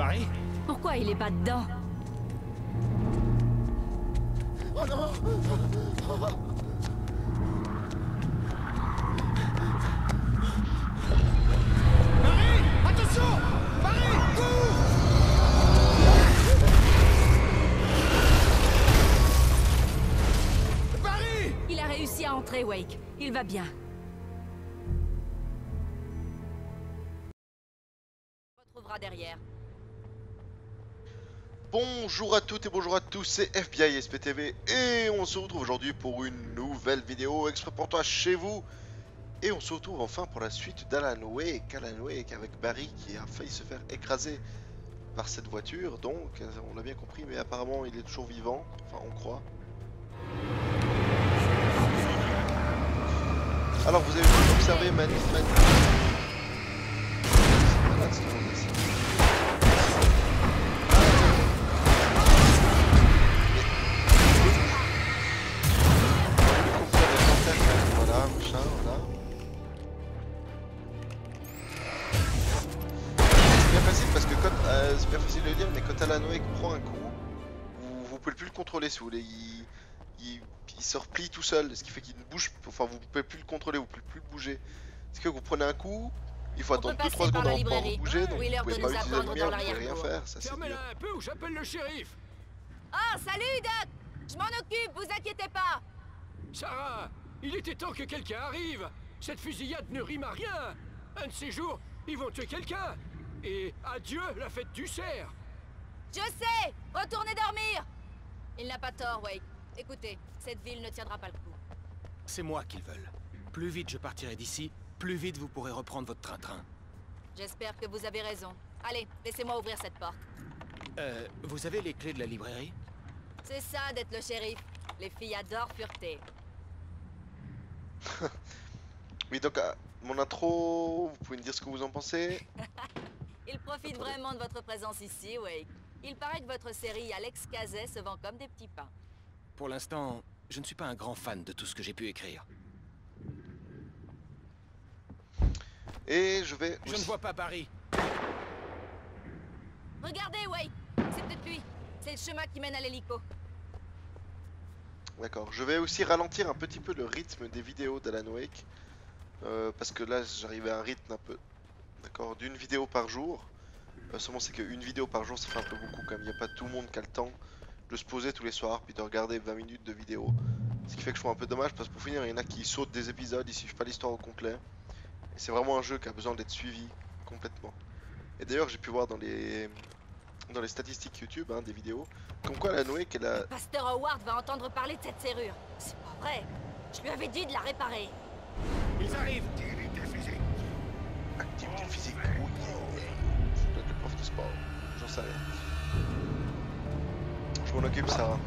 Barry? Pourquoi il est pas dedans? Oh non! Barry! Attention! Barry! Cours! Barry! Il a réussi à entrer, Wake. Il va bien. On retrouvera derrière. Bonjour à toutes et bonjour à tous, c'est FBI SPTV et on se retrouve aujourd'hui pour une nouvelle vidéo exprès pour toi chez vous. Et on se retrouve enfin pour la suite d'Alan Wake. Alan Wake avec Barry qui a failli se faire écraser par cette voiture. Donc on l'a bien compris, mais apparemment il est toujours vivant, enfin on croit. Alors vous avez pu observer Manif. Voilà, machin, voilà. C'est bien facile parce que quand c'est bien facile de le dire, mais quand Alan Wake prend un coup, vous pouvez plus le contrôler si vous voulez. Il se replie tout seul, ce qui fait qu'il ne bouge, enfin vous pouvez plus le contrôler, vous pouvez plus le bouger. Ce qui fait que vous prenez un coup, il faut attendre 2-3 secondes avant de pouvoir bouger, donc vous pouvez pas utiliser la lumière, vous pouvez rien faire, ça c'est dur. Fermez-la un peu ou j'appelle le shérif. Ah, salut, Doc! Je m'en occupe, vous inquiétez pas! Sarah, il était temps que quelqu'un arrive. Cette fusillade ne rime à rien. Un de ces jours, ils vont tuer quelqu'un. Et adieu la fête du cerf. Je sais! Retournez dormir! Il n'a pas tort, Wake. Écoutez, cette ville ne tiendra pas le coup. C'est moi qu'ils veulent. Plus vite je partirai d'ici, plus vite vous pourrez reprendre votre train-train. J'espère que vous avez raison. Allez, laissez-moi ouvrir cette porte. Vous avez les clés de la librairie? C'est ça d'être le shérif. Les filles adorent fureter. Oui, donc mon intro, vous pouvez me dire ce que vous en pensez? Il profite vraiment de votre présence ici, Wake. Il paraît que votre série Alex Kazay se vend comme des petits pains. Pour l'instant, je ne suis pas un grand fan de tout ce que j'ai pu écrire. Et je vais Je ne vois pas Barry. Regardez, Wake! C'est peut-être lui. C'est le chemin qui mène à l'hélico. D'accord, je vais aussi ralentir un petit peu le rythme des vidéos d'Alan Wake. Parce que là j'arrive à un rythme un peu, d'accord, d'une vidéo par jour. Seulement c'est qu'une vidéo par jour ça fait un peu beaucoup quand même. Il n'y a pas tout le monde qui a le temps de se poser tous les soirs puis de regarder 20 minutes de vidéo. Ce qui fait que je trouve un peu dommage parce que pour finir il y en a qui sautent des épisodes, ils suivent pas l'histoire au complet. Et c'est vraiment un jeu qui a besoin d'être suivi complètement. Et d'ailleurs j'ai pu voir dans les statistiques YouTube hein, des vidéos comme quoi Alan Wake elle a... Pasteur Howard va entendre parler de cette serrure. C'est pas vrai. Je lui avais dit de la réparer. Ils arrivent. Activité physique, oui. Peut-être le prof de sport, j'en sais rien. Je m'en occupe, Sarah.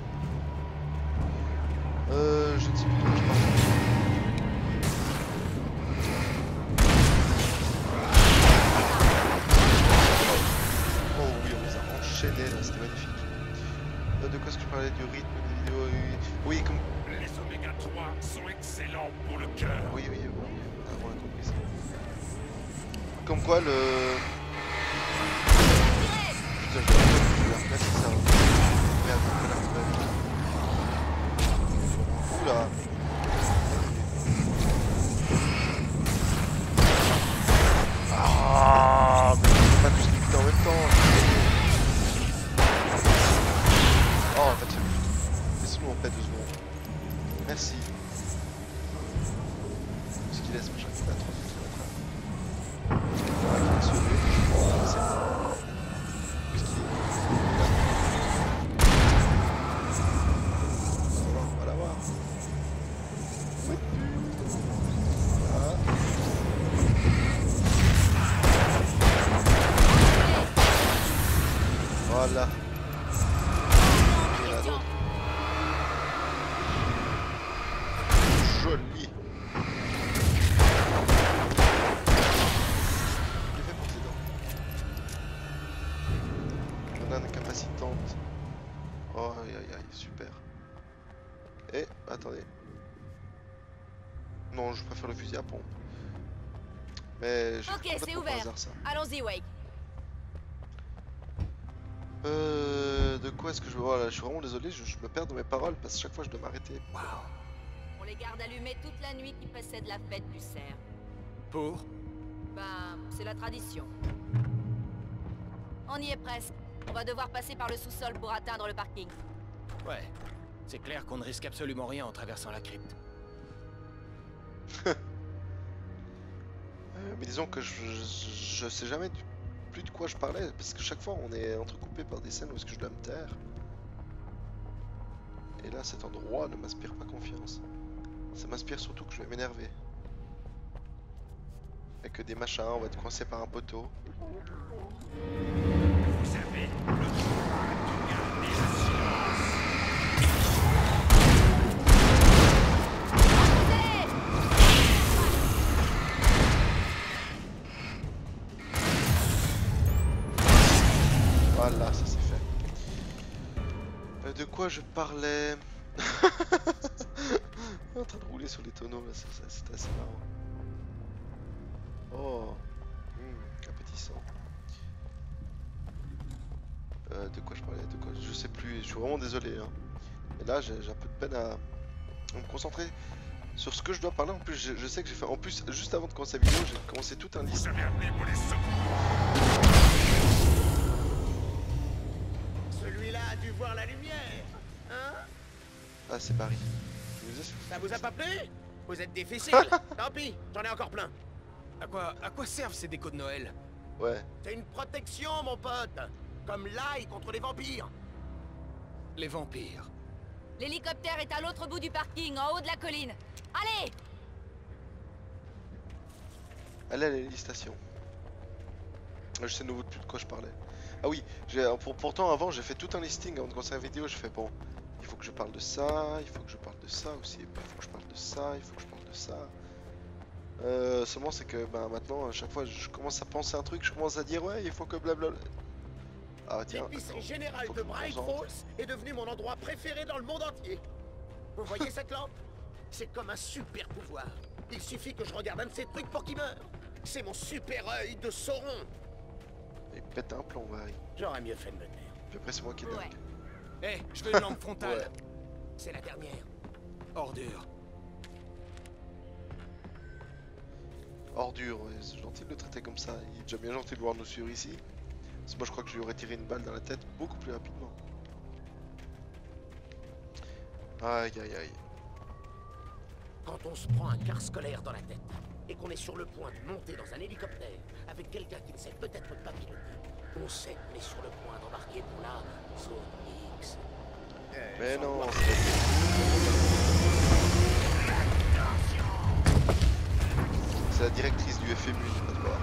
Je ne sais plus de je parle. Oh oui, on les a enchaînés là, c'était magnifique. De quoi est-ce que je parlais? Du rythme des vidéos? Oui, comme... Les oméga 3 sont excellents pour le cœur. Oui, bon, on a compris ça. Comme quoi le... Putain, je vais la replacer ça. Merde, je vais la replacer. Oula. Ah, mais je peux pas tous cliquer en même temps. Oh, en fait, laisse-nous en paix 2 secondes. Merci. Ce qu'il laisse, machin, il va 3 on va la voir. Voilà. Et là d'autres. Joli. Banane capacitante. Oh aïe aïe aïe, super. Et attendez. Non, je préfère le fusil à pompe. Mais je Ok, c'est ouvert. ça. Allons-y, Wake. De quoi est-ce que je... Voilà, je suis vraiment désolé, je me perds dans mes paroles parce que chaque fois je dois m'arrêter. Waouh. On les garde allumés toute la nuit qui précède la fête du cerf. Pour? Ben, c'est la tradition. On y est presque. On va devoir passer par le sous-sol pour atteindre le parking. Ouais. C'est clair qu'on ne risque absolument rien en traversant la crypte. Mais disons que je sais jamais plus de quoi je parlais parce que chaque fois on est entrecoupé par des scènes où est-ce que je dois me taire. Et là cet endroit ne m'inspire pas confiance. Ça m'inspire surtout que je vais m'énerver. Avec des machins, on va être coincé par un poteau. Vous avez le droit de garder le silence. Voilà, ça c'est fait. De quoi je parlais? En train de rouler sur les tonneaux là, c'est assez marrant. Oh, appétissant. De quoi je parlais? De quoi? Je sais plus, je suis vraiment désolé. Hein. Et là, j'ai un peu de peine à me concentrer sur ce que je dois parler. En plus, je sais que j'ai fait. En plus, juste avant de commencer la vidéo, j'ai commencé tout un Vous liste. avez appelé pour les secours. Celui-là a dû voir la lumière, hein? Ah, c'est Barry. Ça vous a pas plu? Vous êtes difficile. Tant pis, j'en ai encore plein. À quoi servent ces décos de Noël? Ouais. C'est une protection, mon pote. Comme l'ail contre les vampires. Les vampires. L'hélicoptère est à l'autre bout du parking, en haut de la colline. Allez! Allez à l'hélice-station. Je sais de nouveau plus de quoi je parlais. Ah oui, pourtant avant j'ai fait tout un listing avant de commencer la vidéo. Je fais bon, il faut que je parle de ça, il faut que je parle de ça aussi, il faut que je parle de ça, il faut que je parle de ça. Seulement c'est que maintenant à chaque fois je commence à penser un truc, je commence à dire ouais il faut que blablabla. Ah tiens, L'épicerie attends, générale faut de que je me Bright concentre. Falls est devenue mon endroit préféré dans le monde entier. Vous voyez cette lampe? C'est comme un super pouvoir. Il suffit que je regarde un de ces trucs pour qu'il meure. C'est mon super œil de Sauron. Et pète un plomb, Barry. J'aurais mieux fait de me taire. Puis après c'est moi qui est Ouais. dingue. Eh, je veux une lampe frontale. Ouais. C'est la dernière. Ordure. Ordure, ouais, c'est gentil de le traiter comme ça. Il est déjà bien gentil de voir nous suivre ici. Parce que moi je crois que je lui aurais tiré une balle dans la tête beaucoup plus rapidement. Aïe aïe aïe. Quand on se prend un car scolaire dans la tête et qu'on est sur le point de monter dans un hélicoptère avec quelqu'un qui ne sait peut-être pas piloter, on sait qu'on est sur le point d'embarquer pour la zone X. Mais non, c'est la directrice du FMU, je sais pas.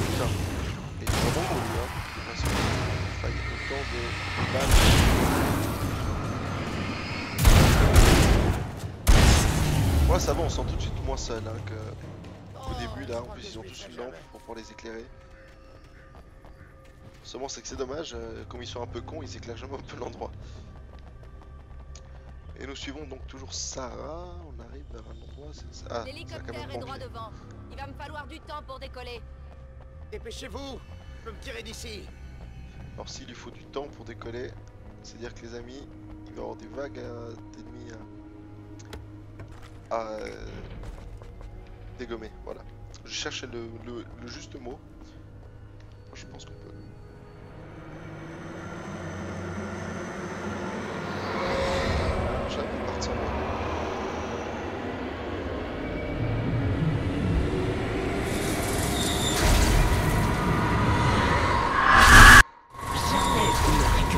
Putain, il est vraiment beau lui, hein. Parce qu'il faille autant de balles. Ouais, ça va, on sent tout de suite moins seul hein, que au début là. En plus, ils ont tous une lampe pour pouvoir les éclairer. Seulement, c'est que c'est dommage, comme ils sont un peu cons, ils éclairent jamais un peu l'endroit. Et nous suivons donc toujours Sarah. On arrive vers un endroit. Ah, ça a quand L'hélicoptère même est droit manqué. devant. Il va me falloir du temps pour décoller. Dépêchez-vous, je peux me tirer d'ici. Alors, s'il lui faut du temps pour décoller, c'est-à-dire que les amis, il va y avoir des vagues d'ennemis à dégommer. Voilà. Je cherchais le juste mot. Je pense qu'on peut. J'ai un peu parti en moi.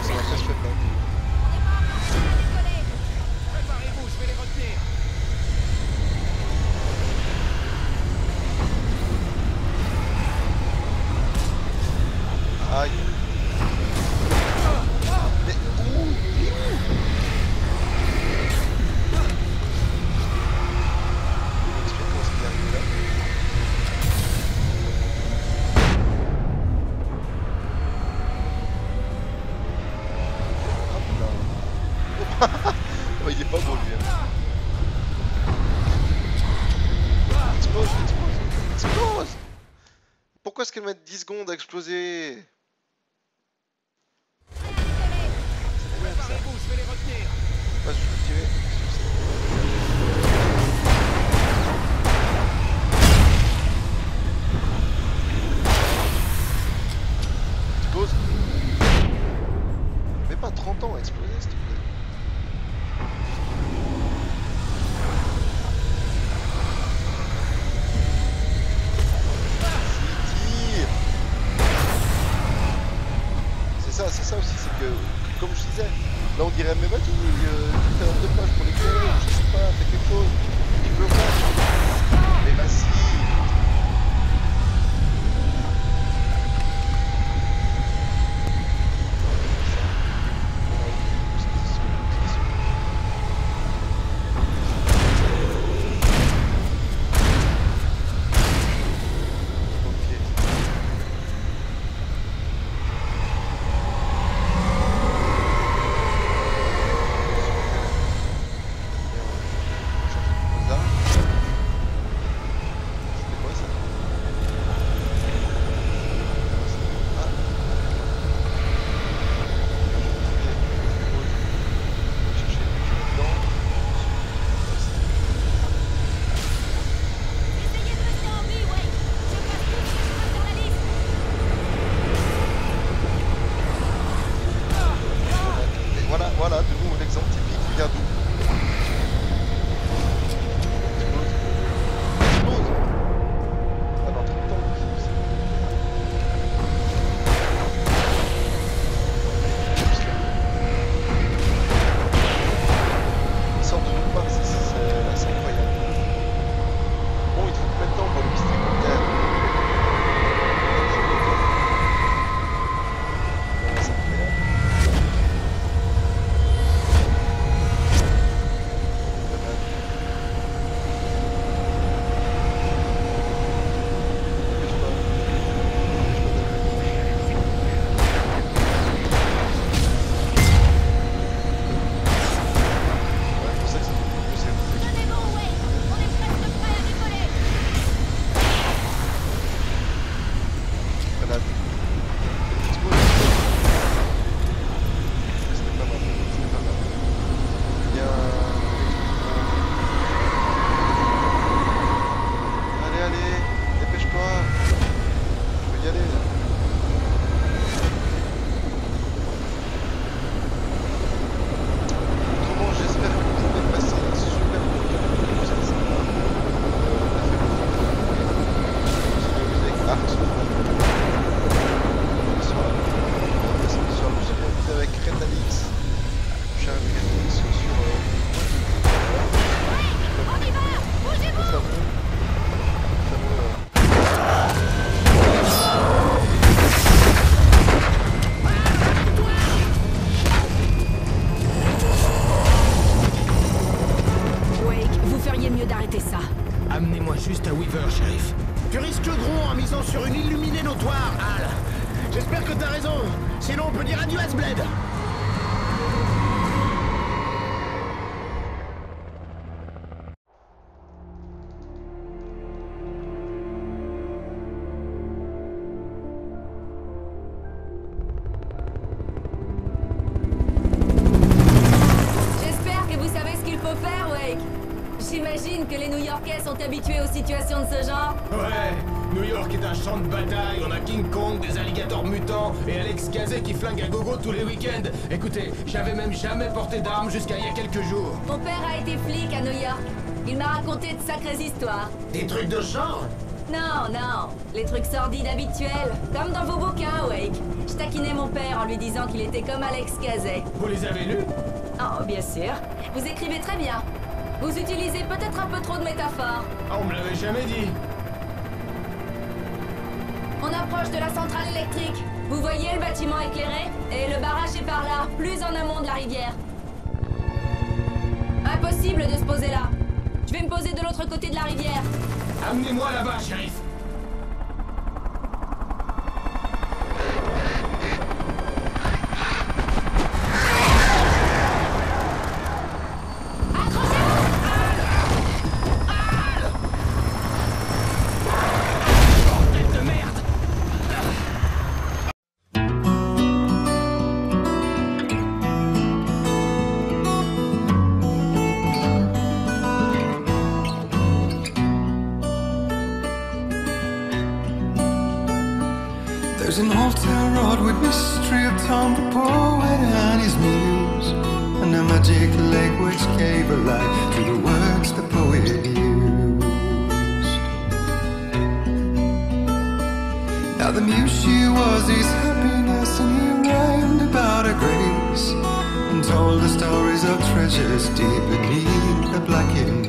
Ça se fait pas. On est pas encore prêt à décoller. Préparez-vous, je vais les retenir. Aïe pourquoi est-ce qu'elle met 10 secondes à exploser? Préparez-vous, je vais les retenir. Bah, je vais tirer. Explose. Mais pas 30 ans à exploser, s'il te plaît. C'est ça aussi, c'est que, comme je disais, là on dirait, mais vas-y, fais un de plage pour l'éclairer, je sais pas, fais quelque chose, tu peux pas, mais vas-y. Voilà, de nouveau l'exemple typique, regarde où. Explose. Ah non, 30 ans. Il sort de nulle part, c'est assez incroyable. Bon, il faut combien de temps pour le pistolet nucléaire? C'est incroyable. Amenez-moi juste à Weaver, shérif. Tu risques gros en misant sur une illuminée notoire, Hal. J'espère que t'as raison. Sinon, on peut dire adieu à ce bled. J'espère que vous savez ce qu'il faut faire, Wake. J'imagine que les New-Yorkais sont habitués aux situations de ce genre. Ouais, New York est un champ de bataille, on a King Kong, des alligators mutants et Alex Kazé qui flingue à gogo tous les week-ends. Écoutez, j'avais même jamais porté d'armes jusqu'à il y a quelques jours. Mon père a été flic à New York. Il m'a raconté de sacrées histoires. Des trucs de genre? Non, non, les trucs sordides habituels, comme dans vos bouquins, Wake. Je taquinais mon père en lui disant qu'il était comme Alex Kazé. Vous les avez lus? Oh, bien sûr. Vous écrivez très bien. Vous utilisez peut-être un peu trop de métaphores. Ah, on me l'avait jamais dit. On approche de la centrale électrique. Vous voyez le bâtiment éclairé? Et le barrage est par là, plus en amont de la rivière. Impossible de se poser là. Je vais me poser de l'autre côté de la rivière. Amenez-moi là-bas, shérif. There's an altar wrought with mystery of Tom the poet and his muse, and a magic lake which gave a life to the words the poet used. Now the muse she was his happiness, and he rhymed about her grace, and told the stories of treasures deep beneath the blackened